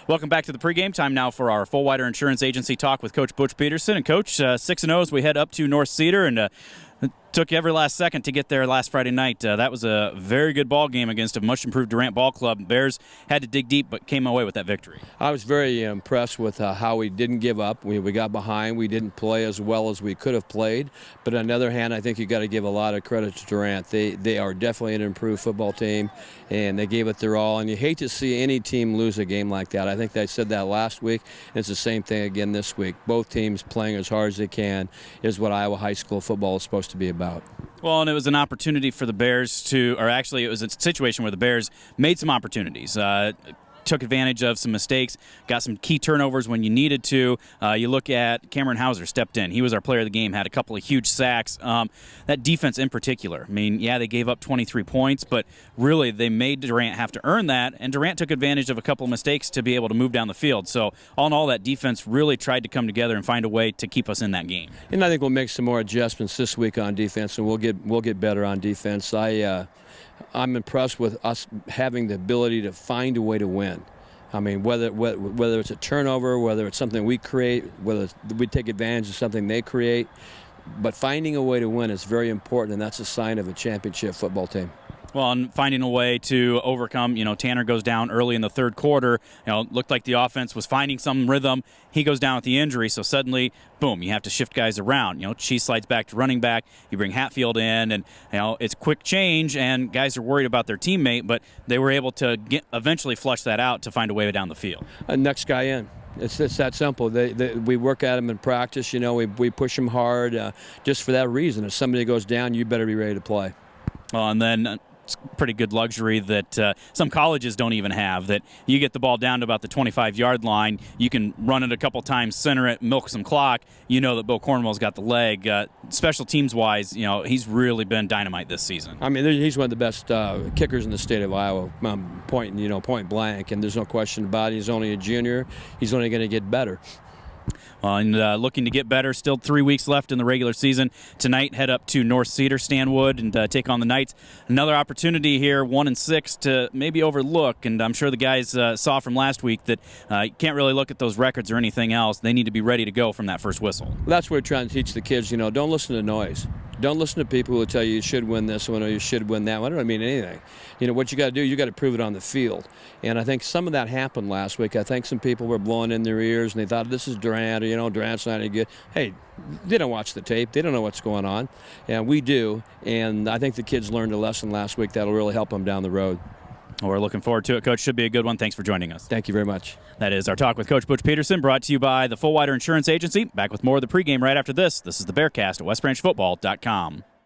Welcome back to the pregame. Time now for our Full Wider Insurance Agency talk with Coach Pedersen. And Coach, 6-0 as we head up to North Cedar, and it took every last second to get there last Friday night. That was a very good ball game against a much-improved Durant ball club. Bears had to dig deep, but came away with that victory. I was very impressed with how we didn't give up. We got behind. We didn't play as well as we could have played. But on the other hand, I think you got to give a lot of credit to Durant. They are definitely an improved football team, and they gave it their all. And you hate to see any team lose a game like that. I think they said that last week, and it's the same thing again this week. Both teams playing as hard as they can is what Iowa high school football is supposed to be about. Well, and it was an opportunity for the Bears to, or actually it was a situation where the Bears made some opportunities. Took advantage of some mistakes, got some key turnovers when you needed to. You look at Cameron Hauser stepped in. He was our player of the game, had a couple of huge sacks. That defense in particular, I mean, yeah, they gave up 23 points, but really they made Durant have to earn that, and Durant took advantage of a couple of mistakes to be able to move down the field. So all in all, that defense really tried to come together and find a way to keep us in that game. And I think we'll make some more adjustments this week on defense, and we'll get better on defense. I'm impressed with us having the ability to find a way to win. I mean, whether it's a turnover, whether it's something we create, whether we take advantage of something they create, but finding a way to win is very important, and that's a sign of a championship football team. Well, and finding a way to overcome, Tanner goes down early in the third quarter. Looked like the offense was finding some rhythm. He goes down with the injury, so suddenly, boom, you have to shift guys around. Cheese slides back to running back. You bring Hatfield in, and it's quick change, and guys are worried about their teammate, but they were able to eventually flush that out to find a way down the field. Next guy in. It's that simple. We work at them in practice. We push them hard just for that reason. If somebody goes down, you better be ready to play. Well, and then it's pretty good luxury that some colleges don't even have, that you get the ball down to about the 25-yard line, you can run it a couple times, center it, milk some clock. You know that Bill Cornwell's got the leg. Special teams-wise, he's really been dynamite this season. I mean, he's one of the best kickers in the state of Iowa, point blank, and there's no question about it. He's only a junior. He's only going to get better. And looking to get better. Still 3 weeks left in the regular season. Tonight, head up to North Cedar, Stanwood, and take on the Knights. Another opportunity here, 1-6, to maybe overlook. And I'm sure the guys saw from last week that you can't really look at those records or anything else. They need to be ready to go from that first whistle. Well, that's what we're trying to teach the kids. Don't listen to noise. Don't listen to people who tell you should win this one or you should win that one. I don't mean anything. What you got to do, you got to prove it on the field. And I think some of that happened last week. I think some people were blowing in their ears and they thought this is Durant, or Durant's not any good. Hey, they don't watch the tape. They don't know what's going on. And we do. And I think the kids learned a lesson last week that'll really help them down the road. Well, we're looking forward to it, Coach. Should be a good one. Thanks for joining us. Thank you very much. That is our talk with Coach Butch Pedersen, brought to you by the Full Wider Insurance Agency. Back with more of the pregame right after this. This is the Bearcast at westbranchfootball.com.